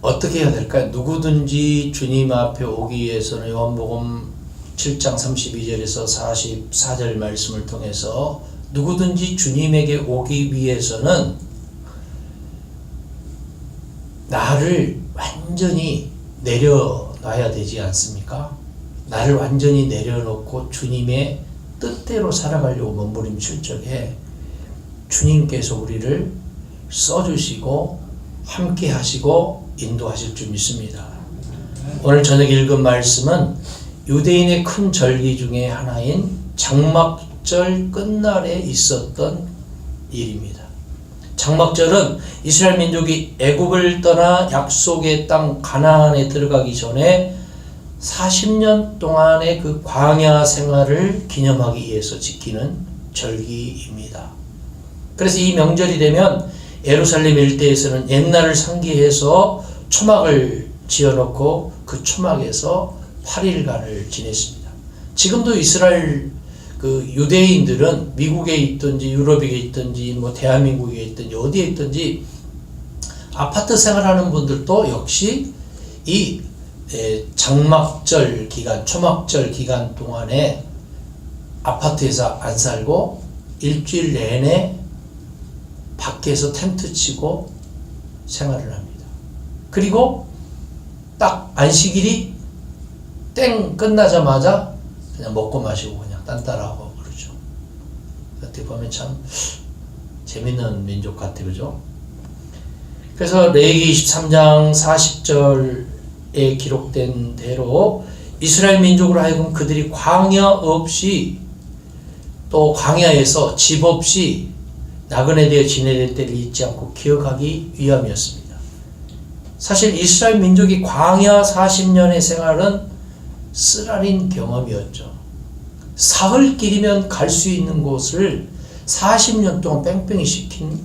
어떻게 해야 될까요? 누구든지 주님 앞에 오기 위해서는 요한복음 7장 32절에서 44절 말씀을 통해서 누구든지 주님에게 오기 위해서는 나를 완전히 내려놔야 되지 않습니까? 나를 완전히 내려놓고 주님의 뜻대로 살아가려고 몸부림칠 적에 주님께서 우리를 써주시고 함께 하시고 인도하실 줄 믿습니다. 오늘 저녁 읽은 말씀은 유대인의 큰 절기 중에 하나인 장막절 끝날에 있었던 일입니다. 장막절은 이스라엘 민족이 애굽을 떠나 약속의 땅 가나안에 들어가기 전에 40년 동안의 그 광야 생활을 기념하기 위해서 지키는 절기입니다. 그래서 이 명절이 되면 예루살렘 일대에서는 옛날을 상기해서 초막을 지어놓고 그 초막에서 8일간을 지냈습니다. 지금도 이스라엘 그 유대인들은 미국에 있든지 유럽에 있든지 뭐 대한민국에 있든지 어디에 있든지 아파트 생활하는 분들도 역시 이 장막절 기간, 초막절 기간 동안에 아파트에서 안 살고 일주일 내내 밖에서 텐트 치고 생활을 합니다. 그리고 딱 안식일이 땡 끝나자마자 그냥 먹고 마시고 그냥 딴따라하고 그러죠. 어떻게 보면 참 재밌는 민족 같아요. 그죠? 그래서 레위기 23장 40절에 기록된 대로 이스라엘 민족으로 하여금 그들이 광야 없이 또 광야에서 집 없이 나그네 되어 지내릴 때를 잊지 않고 기억하기 위함이었습니다. 사실 이스라엘 민족이 광야 40년의 생활은 쓰라린 경험이었죠. 사흘길이면 갈 수 있는 곳을 40년 동안 뺑뺑이 시킨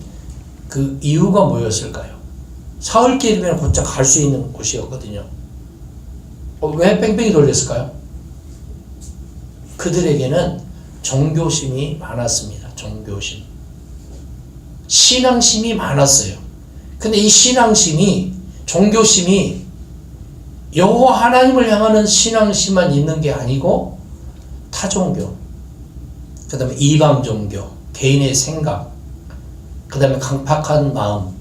그 이유가 뭐였을까요? 사흘길이면 곧장 갈 수 있는 곳이었거든요. 왜 뺑뺑이 돌렸을까요? 그들에게는 종교심이 많았습니다. 종교심. 신앙심이 많았어요. 근데 이 신앙심이, 종교심이 여호와 하나님을 향하는 신앙심만 있는 게 아니고 타종교, 그 다음에 이방 종교, 개인의 생각, 그 다음에 강팍한 마음,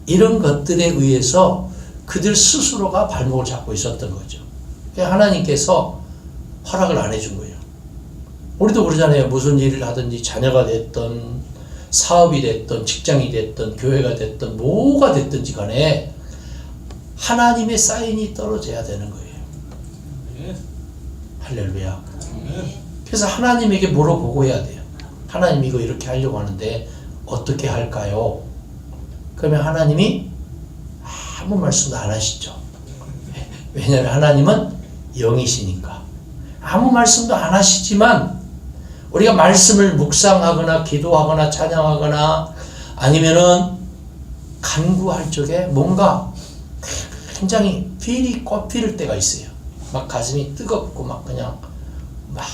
이런 것들에 의해서 그들 스스로가 발목을 잡고 있었던 거죠. 하나님께서 허락을 안 해준 거예요. 우리도 그러잖아요. 무슨 일을 하든지 자녀가 됐든 사업이 됐든 직장이 됐든 교회가 됐든 뭐가 됐든지 간에 하나님의 사인이 떨어져야 되는 거예요. 할렐루야. 그래서 하나님에게 물어보고 해야 돼요. 하나님 이거 이렇게 하려고 하는데 어떻게 할까요? 그러면 하나님이 아무 말씀도 안 하시죠. 왜냐하면 하나님은 영이시니까. 아무 말씀도 안 하시지만 우리가 말씀을 묵상하거나 기도하거나 찬양하거나 아니면은 간구할 적에 뭔가 굉장히 필이 꼽힐 때가 있어요. 막 가슴이 뜨겁고 막 그냥 막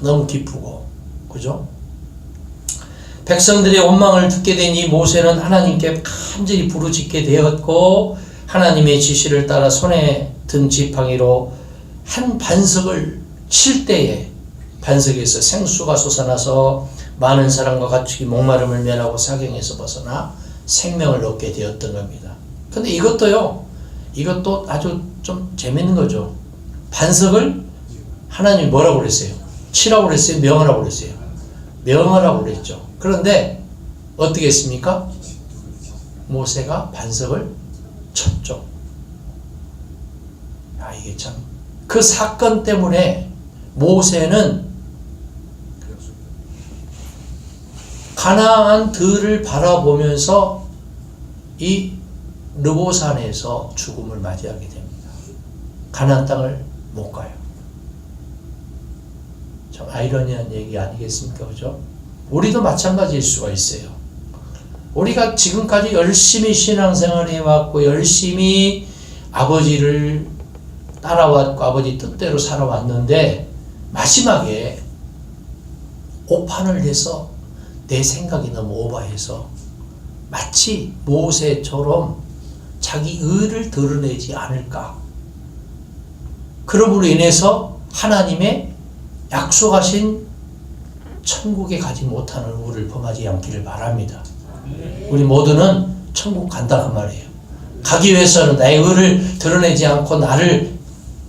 너무 기쁘고, 그죠? 백성들의 원망을 듣게 되니 모세는 하나님께 간절히 부르짖게 되었고 하나님의 지시를 따라 손에 든 지팡이로 한 반석을 칠 때에 반석에서 생수가 솟아나서 많은 사람과 가축이 목마름을 면하고 사경에서 벗어나 생명을 얻게 되었던 겁니다. 근데 이것도 아주 좀 재밌는 거죠. 반석을 하나님이 뭐라고 그랬어요? 치라고 그랬어요? 명하라고 그랬어요? 명하라고 그랬죠. 그런데 어떻게 했습니까? 모세가 반석을 쳤죠. 야, 이게 참, 그 사건 때문에 모세는 가나안 들을 바라보면서 이 르보산에서 죽음을 맞이하게 됩니다. 가나안 땅을 못 가요. 참 아이러니한 얘기 아니겠습니까? 그죠? 우리도 마찬가지일 수가 있어요. 우리가 지금까지 열심히 신앙생활을 해왔고 열심히 아버지를 따라왔고 아버지 뜻대로 살아왔는데 마지막에 오판을 해서 내 생각이 너무 오버해서 마치 모세처럼 자기 의를 드러내지 않을까. 그러므로 인해서 하나님의 약속하신 천국에 가지 못하는 우리를 범하지 않기를 바랍니다. 우리 모두는 천국 간다 그 말이에요. 가기 위해서는 나의 의를 드러내지 않고 나를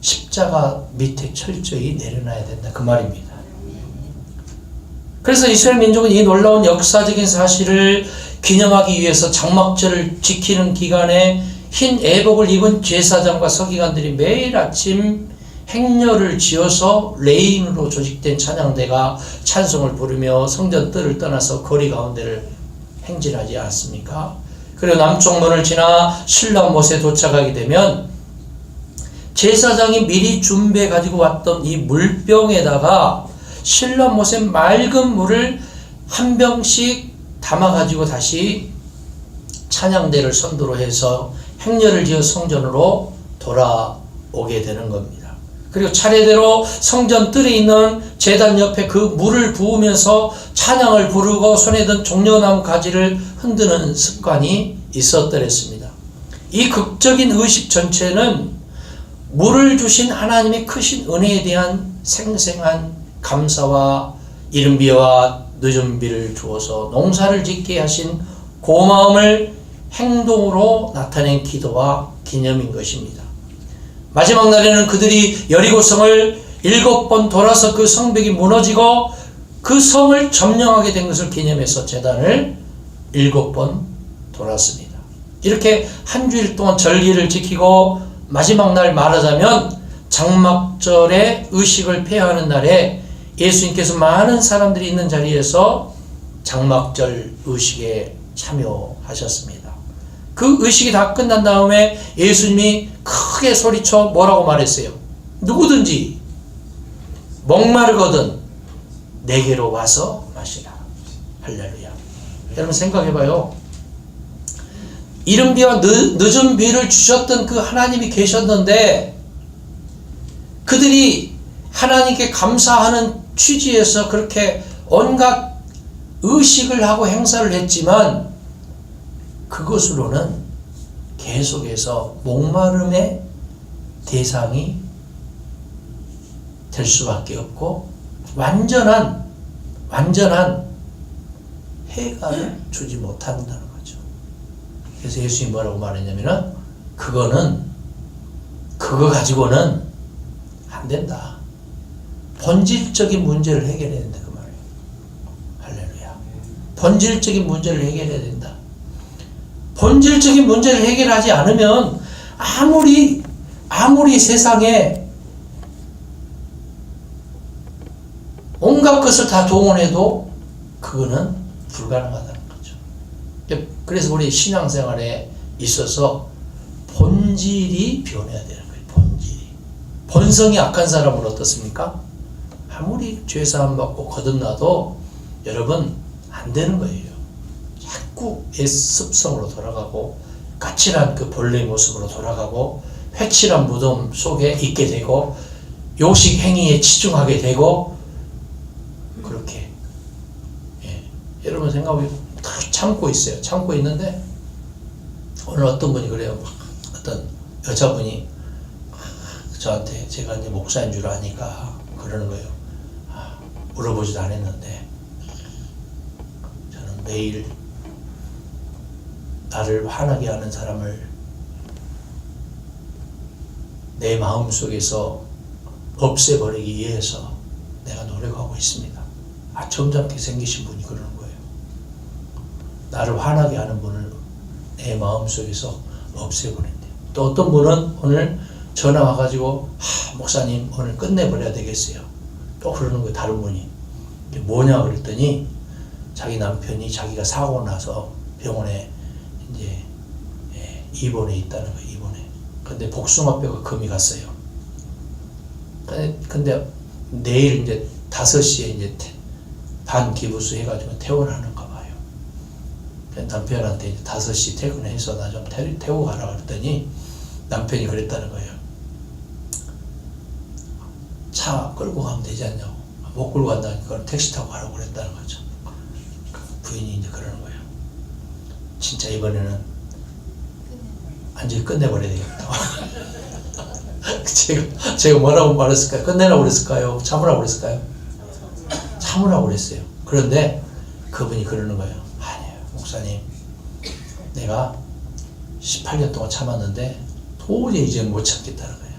십자가 밑에 철저히 내려놔야 된다 그 말입니다. 그래서 이스라엘 민족은 이 놀라운 역사적인 사실을 기념하기 위해서 장막절을 지키는 기간에 흰 애복을 입은 제사장과 서기관들이 매일 아침 행렬을 지어서 레인으로 조직된 찬양대가 찬송을 부르며 성전 뜰을 떠나서 거리 가운데를 행진하지 않습니까? 그리고 남쪽 문을 지나 실라못에 도착하게 되면 제사장이 미리 준비해 가지고 왔던 이 물병에다가 실라못의 맑은 물을 한 병씩 담아 가지고 다시 찬양대를 선두로 해서 행렬을 지어 성전으로 돌아오게 되는 겁니다. 그리고 차례대로 성전 뜰에 있는 제단 옆에 그 물을 부으면서 찬양을 부르고 손에 든 종려나무 가지를 흔드는 습관이 있었더랬습니다. 이 극적인 의식 전체는 물을 주신 하나님의 크신 은혜에 대한 생생한 감사와 이른 비와 늦은 비를 주어서 농사를 짓게 하신 고마움을 행동으로 나타낸 기도와 기념인 것입니다. 마지막 날에는 그들이 여리고성을 7번 돌아서 그 성벽이 무너지고 그 성을 점령하게 된 것을 기념해서 제단을 7번 돌았습니다. 이렇게 한 주일 동안 절기를 지키고 마지막 날 말하자면 장막절의 의식을 폐하는 날에 예수님께서 많은 사람들이 있는 자리에서 장막절 의식에 참여하셨습니다. 그 의식이 다 끝난 다음에 예수님이 크게 소리쳐 뭐라고 말했어요? 누구든지 목마르거든 내게로 와서 마시라. 할렐루야. 여러분 생각해봐요. 이른 비와 늦은 비를 주셨던 그 하나님이 계셨는데 그들이 하나님께 감사하는 취지에서 그렇게 온갖 의식을 하고 행사를 했지만 그것으로는 계속해서 목마름의 대상이 될 수밖에 없고 완전한 해가를 주지 못한다는 거죠. 그래서 예수님이 뭐라고 말했냐면은 그거 가지고는 안 된다. 본질적인 문제를 해결해야 된다 그 말이에요. 할렐루야. 본질적인 문제를 해결해야 된다. 본질적인 문제를 해결하지 않으면 아무리 세상에 온갖 것을 다 동원해도 그거는 불가능하다는 거죠. 그래서 우리 신앙생활에 있어서 본질이 변해야 되는 거예요. 본질이. 본성이 악한 사람은 어떻습니까? 아무리 죄사함 받고 거듭나도 여러분 안 되는 거예요. 자꾸 옛 습성으로 돌아가고 까칠한 그 본래의 모습으로 돌아가고 회칠한 무덤 속에 있게 되고 요식 행위에 치중하게 되고 그렇게 여러분 생각해 참고 있어요. 참고 있는데 오늘 어떤 분이 그래요. 어떤 여자분이 저한테 제가 이제 목사인 줄 아니까 그러는 거예요. 물어보지도 않았는데 저는 매일 나를 화나게 하는 사람을 내 마음속에서 없애버리기 위해서 내가 노력하고 있습니다. 점잖게 생기신 분이 그러는 거예요. 나를 화나게 하는 분을 내 마음속에서 없애버린대요. 또 어떤 분은 오늘 전화 와가지고 목사님 오늘 끝내버려야 되겠어요. 또 그러는 거예요. 다른 분이. 뭐냐 그랬더니 자기 남편이 자기가 사고 나서 병원에 이제 입원해 있다는 거예요. 입원해. 근데 복숭아뼈가 금이 갔어요. 근데 내일 이제 5시에 이제 반기부수 해가지고 퇴원하는가 봐요. 남편한테 이제 5시 퇴근해서 나 좀 태우고 가라 그랬더니 남편이 그랬다는 거예요. 차 끌고 가면 되지 않냐고. 못 끌고 간다니까 택시 타고 가라고 그랬다는 거죠. 부인이 이제 그러는 거예요. 진짜 이번에는 완전히 끝내버려야 되겠다. 제가 뭐라고 말했을까요? 끝내라고 그랬을까요? 참으라고 그랬을까요? 참으라고 그랬어요. 그런데 그분이 그러는 거예요. 아니에요, 목사님. 내가 18년 동안 참았는데 도저히 이제 못 참겠다는 거예요.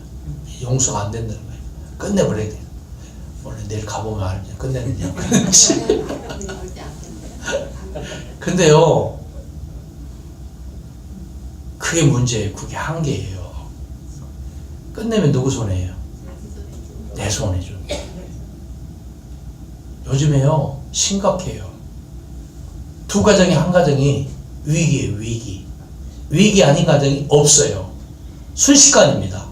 용서가 안 된다는 거예요. 끝내버려야 돼요. 원래 내일 가보면 알죠. 끝내는요. 근데요, 그게 문제예요. 그게 한계예요. 끝내면 누구 손해예요? 내 손해죠. 요즘에요, 심각해요. 두 가정이 한 가정이 위기예요, 위기. 위기 아닌 가정이 없어요. 순식간입니다.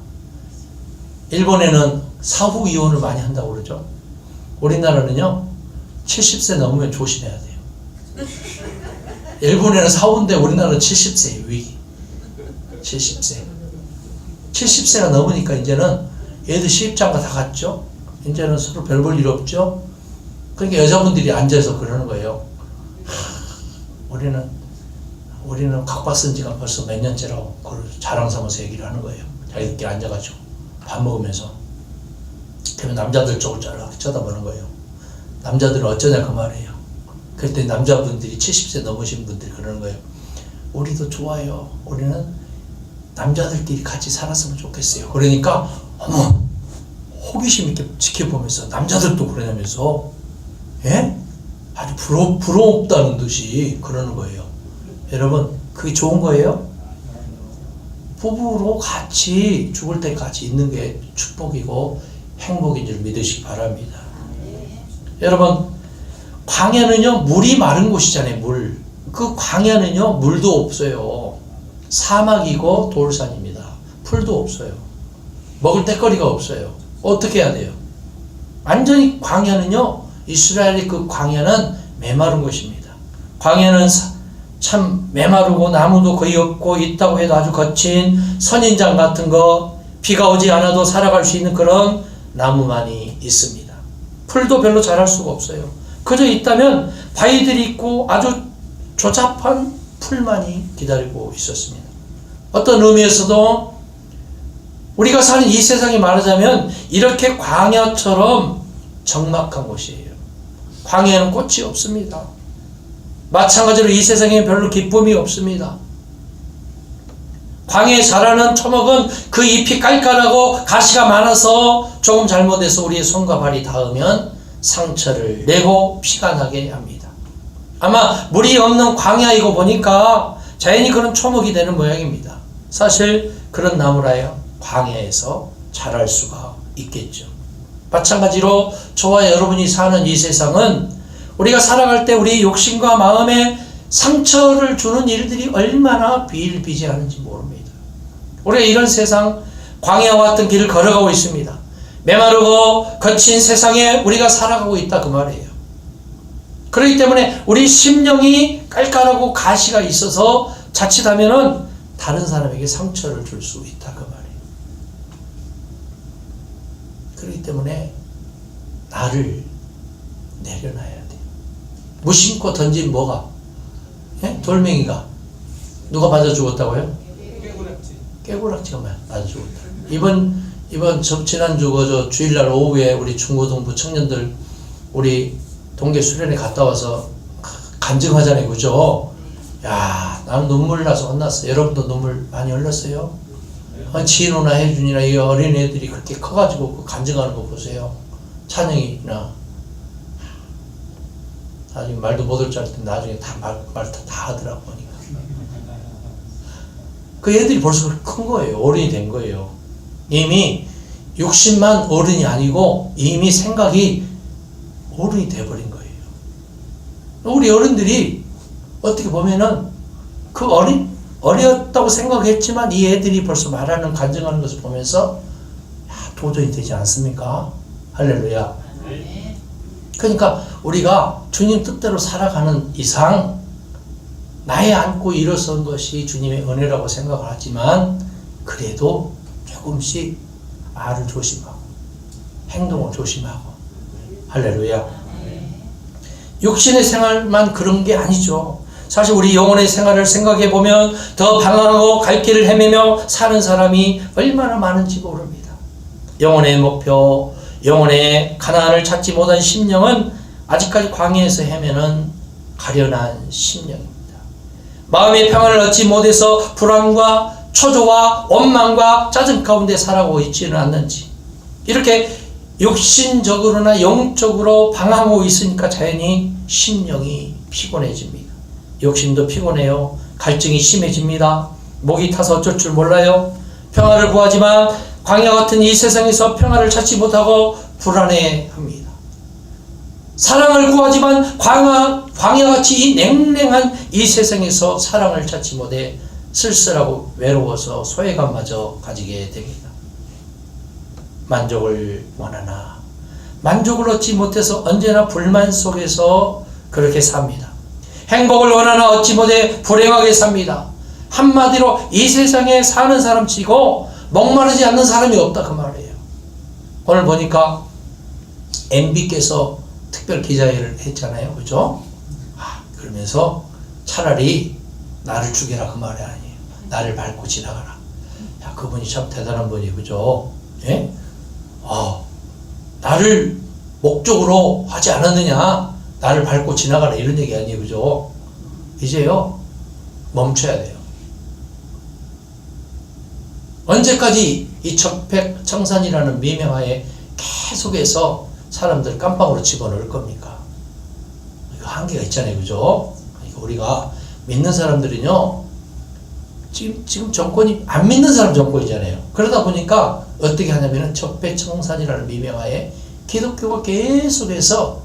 일본에는 사후 이혼을 많이 한다고 그러죠. 우리나라는요, 70세 넘으면 조심해야 돼요. 일본에는 사후인데 우리나라는 70세예요, 위기. 70세. 70세가 넘으니까 이제는 얘들 시집장가 다 갔죠. 이제는 서로 별 볼 일 없죠. 그러니까 여자분들이 앉아서 그러는 거예요. 우리는 각박 쓴 지가 벌써 몇 년째라고 그걸 자랑 삼아서 얘기를 하는 거예요. 자기들끼리 앉아가지고 밥 먹으면서. 그러면 남자들 쪽을 쫙 쳐다보는 거예요. 남자들은 어쩌냐 그 말이에요. 그때 남자분들이 70세 넘으신 분들이 그러는 거예요. 우리도 좋아요. 우리는 남자들끼리 같이 살았으면 좋겠어요. 그러니까 어머, 호기심 있게 지켜보면서 남자들도 그러냐면서, 예? 아주 부럽다는 듯이 그러는 거예요. 여러분, 그게 좋은 거예요? 부부로 같이 죽을 때까지 있는 게 축복이고 행복인 줄 믿으시기 바랍니다. 여러분, 광야는요, 물이 마른 곳이잖아요, 물. 그 광야는요, 물도 없어요. 사막이고 돌산입니다. 풀도 없어요. 먹을 때거리가 없어요. 어떻게 해야 돼요? 완전히 광야는요, 이스라엘의 그 광야는 메마른 곳입니다. 광야는 참 메마르고 나무도 거의 없고 있다고 해도 아주 거친 선인장 같은 거, 비가 오지 않아도 살아갈 수 있는 그런 나무만이 있습니다. 풀도 별로 자랄 수가 없어요. 그저 있다면 바위들이 있고 아주 조잡한 풀만이 기다리고 있었습니다. 어떤 의미에서도 우리가 사는 이 세상이 말하자면 이렇게 광야처럼 적막한 곳이에요. 광야에는 꽃이 없습니다. 마찬가지로 이 세상에 별로 기쁨이 없습니다. 광야에 자라는 초목은 그 잎이 깔깔하고 가시가 많아서 조금 잘못해서 우리의 손과 발이 닿으면 상처를 내고 피가 나게 합니다. 아마 물이 없는 광야이고 보니까 자연히 그런 초목이 되는 모양입니다. 사실 그런 나무라야 광야에서 자랄 수가 있겠죠. 마찬가지로 저와 여러분이 사는 이 세상은 우리가 살아갈 때 우리 욕심과 마음에 상처를 주는 일들이 얼마나 비일비재하는지 모릅니다. 우리가 이런 세상, 광야와 같은 길을 걸어가고 있습니다. 메마르고 거친 세상에 우리가 살아가고 있다 그 말이에요. 그렇기 때문에 우리 심령이 깔깔하고 가시가 있어서 자칫하면은 다른 사람에게 상처를 줄 수 있다 그 말이에요. 그렇기 때문에 나를 내려놔야 돼요. 무심코 던진 뭐가? 예? 돌멩이가 누가 맞아 죽었다고요? 깨구락지가 맞아 죽었다. 지난주 주일날 오후에 우리 중고등부 청년들 우리 동계 수련회 갔다 와서 간증하잖아요, 그죠? 야, 나는 눈물 나서 혼났어. 여러분도 눈물 많이 흘렸어요? 진호나 혜준이나 이 어린애들이 그렇게 커가지고 그 간증하는 거 보세요. 찬영이나 나중에 말도 못할 줄 알았더니 나중에 말 다 하더라고 보니까. 그 애들이 벌써 큰 거예요. 어른이 된 거예요. 이미 60만 어른이 아니고 이미 생각이 어른이 돼버린 거예요. 우리 어른들이 어떻게 보면은 그 어렸다고 생각했지만 이 애들이 벌써 말하는 간증하는 것을 보면서 야, 도저히 되지 않습니까? 할렐루야. 그러니까 우리가 주님 뜻대로 살아가는 이상 나에 안고 일어선 것이 주님의 은혜라고 생각을 하지만 그래도 조금씩 말을 조심하고 행동을 조심하고 할렐루야. 육신의 생활만 그런 게 아니죠. 사실 우리 영혼의 생활을 생각해 보면 더 방황하고 갈 길을 헤매며 사는 사람이 얼마나 많은지 모릅니다. 영혼의 목표, 영혼의 가나안을 찾지 못한 심령은 아직까지 광야에서 헤매는 가련한 심령입니다. 마음의 평안을 얻지 못해서 불안과 초조와 원망과 짜증 가운데 살아가고 있지는 않는지, 이렇게 육신적으로나 영적으로 방황하고 있으니까 자연히 심령이 피곤해집니다. 욕심도 피곤해요. 갈증이 심해집니다. 목이 타서 어쩔 줄 몰라요. 평화를 구하지만 광야 같은 이 세상에서 평화를 찾지 못하고 불안해합니다. 사랑을 구하지만 광야같이 이 냉랭한 이 세상에서 사랑을 찾지 못해 쓸쓸하고 외로워서 소외감마저 가지게 됩니다. 만족을 원하나 만족을 얻지 못해서 언제나 불만 속에서 그렇게 삽니다. 행복을 원하나 얻지 못해 불행하게 삽니다. 한마디로 이 세상에 사는 사람 치고 목마르지 않는 사람이 없다 그 말이에요. 오늘 보니까 MB께서 특별 기자회를 했잖아요. 그죠? 그러면서 차라리 나를 죽여라 그 말이 아니에요. 나를 밟고 지나가라. 야, 그분이 참 대단한 분이, 그죠? 예? 나를 목적으로 하지 않았느냐? 나를 밟고 지나가라 이런 얘기 아니에요. 그죠? 이제요 멈춰야 돼요. 언제까지 이 척백청산이라는 미명하에 계속해서 사람들 깜빵으로 집어넣을 겁니까? 이거 한계가 있잖아요. 그죠? 그러니까 우리가 믿는 사람들은요 지금 정권이 안 믿는 사람 정권이잖아요. 그러다 보니까 어떻게 하냐면은 척백청산이라는 미명하에 기독교가 계속해서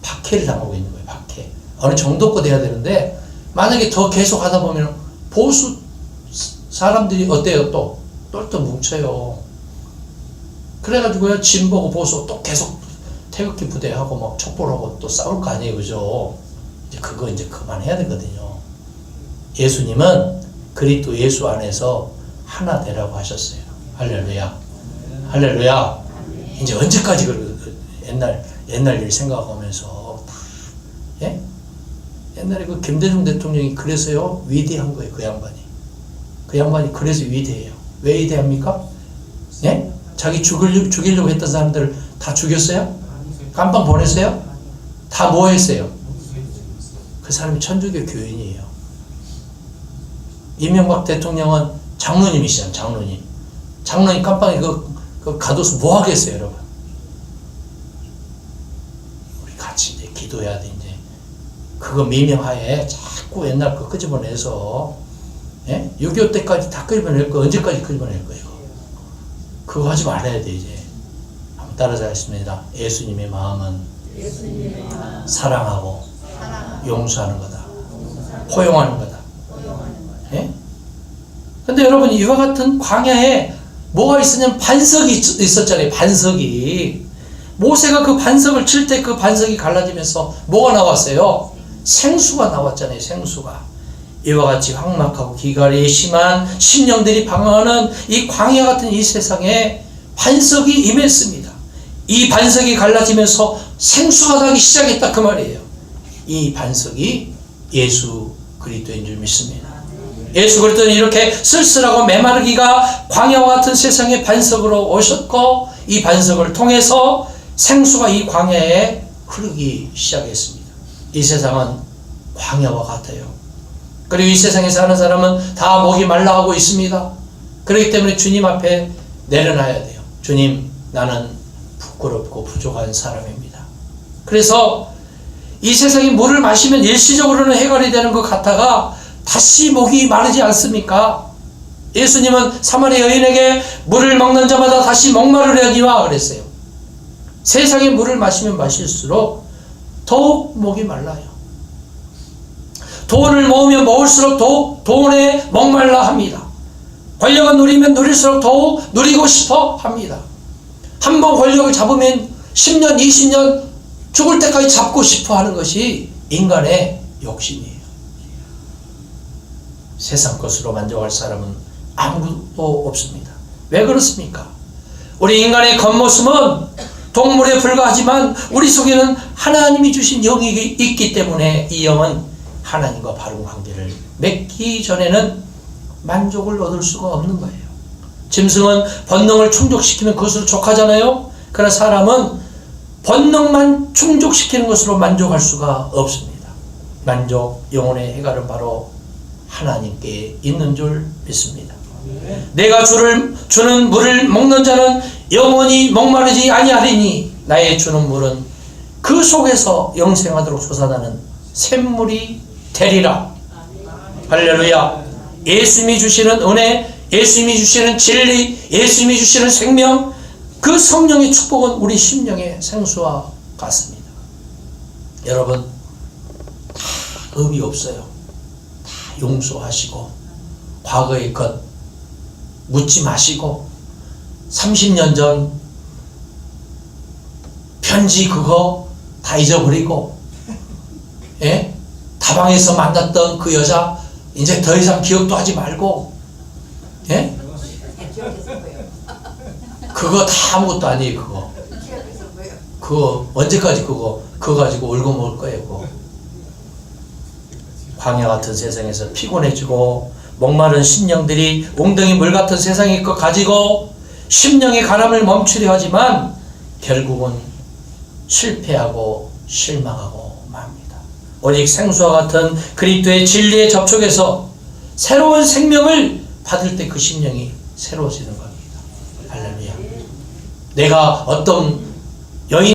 박해를 당하고 있는 거예요. 박해. 어느 정도껏 돼야 되는데 만약에 더 계속 하다 보면 보수 사람들이 어때요? 또 똘똘 뭉쳐요. 그래가지고요 진보고 보수 또 계속 태극기 부대하고 막 촛불하고 또 싸울 거 아니에요. 그죠? 이제 그거 이제 그만해야 되거든요. 예수님은 그리스도 예수 안에서 하나 되라고 하셨어요. 할렐루야. 할렐루야. 이제 언제까지 옛날 일 생각하면서, 예? 옛날에 그 김대중 대통령이 그래서요 위대한 거예요. 그 양반이 그래서 위대해요. 왜 위대합니까? 예? 자기 죽이려고 했던 사람들 다 죽였어요? 깜빵 보냈어요? 다 뭐 했어요? 그 사람이 천주교 교인이에요. 이명박 대통령은 장로님이시잖아요. 장로님 깜빵에 그 가둬서 뭐 하겠어요, 여러분? 우리 같이 이제 기도해야 돼, 이제. 그거 미명하에 자꾸 옛날 거 끄집어내서, 예? 6.25 때까지 다 끄집어낼 거, 언제까지 끄집어낼 거예요? 그거 하지 말아야 돼, 이제. 한번 따라서 하겠습니다. 예수님의 마음은 사랑하고 용서하는 거다. 포용하는 거다. 예? 근데 여러분, 이와 같은 광야에 뭐가 있었냐면 반석이 있었잖아요. 반석이. 모세가 그 반석을 칠 때 그 반석이 갈라지면서 뭐가 나왔어요? 생수가 나왔잖아요. 생수가. 이와 같이 황막하고 기갈이 심한 심령들이 방황하는 이 광야 같은 이 세상에 반석이 임했습니다. 이 반석이 갈라지면서 생수가 나기 시작했다 그 말이에요. 이 반석이 예수 그리스도인 줄 믿습니다. 예수 그리스도는 이렇게 쓸쓸하고 메마르기가 광야와 같은 세상의 반석으로 오셨고, 이 반석을 통해서 생수가 이 광야에 흐르기 시작했습니다. 이 세상은 광야와 같아요. 그리고 이 세상에 사는 사람은 다 목이 말라하고 있습니다. 그렇기 때문에 주님 앞에 내려놔야 돼요. 주님, 나는 부끄럽고 부족한 사람입니다. 그래서 이 세상에 물을 마시면 일시적으로는 해결이 되는 것 같다가 다시 목이 마르지 않습니까? 예수님은 사마리 여인에게 물을 먹는 자마다 다시 목마르려니와 그랬어요. 세상에 물을 마시면 마실수록 더욱 목이 말라요. 돈을 모으면 모을수록 더욱 돈에 목말라 합니다. 권력을 누리면 누릴수록 더욱 누리고 싶어 합니다. 한번 권력을 잡으면 10년, 20년 죽을 때까지 잡고 싶어 하는 것이 인간의 욕심이에요. 세상 것으로 만족할 사람은 아무도 없습니다. 왜 그렇습니까? 우리 인간의 겉모습은 동물에 불과하지만 우리 속에는 하나님이 주신 영이 있기 때문에 이 영은 하나님과 바른 관계를 맺기 전에는 만족을 얻을 수가 없는 거예요. 짐승은 본능을 충족시키면 그것으로 족하잖아요. 그러나 사람은 본능만 충족시키는 것으로 만족할 수가 없습니다. 만족, 영혼의 해갈은 바로 하나님께 있는 줄 믿습니다. 내가 주는 물을 먹는 자는 영원히 목마르지 아니하리니 나의 주는 물은 그 속에서 영생하도록 솟아나는 샘물이 되리라. 할렐루야. 예수님이 주시는 은혜, 예수님이 주시는 진리, 예수님이 주시는 생명, 그 성령의 축복은 우리 심령의 생수와 같습니다. 여러분, 다 의미 없어요. 다 용서하시고 과거의 것 묻지 마시고 30년 전 편지 그거 다 잊어버리고, 예? 다방에서 만났던 그 여자 이제 더 이상 기억도 하지 말고, 예? 그거 다 아무것도 아니에요. 그거 언제까지 그거 가지고 울고 먹을 거예요. 그거. 광야 같은 세상에서 피곤해지고 목마른 심령들이 웅덩이 물 같은 세상의 것 가지고 심령의 가람을 멈추려 하지만 결국은 실패하고 실망하고 맙니다. 오직 생수와 같은 그리스도의 진리에 접촉해서 새로운 생명을 받을 때 그 심령이 새로워지는 겁니다. 할렐루야. 내가 어떤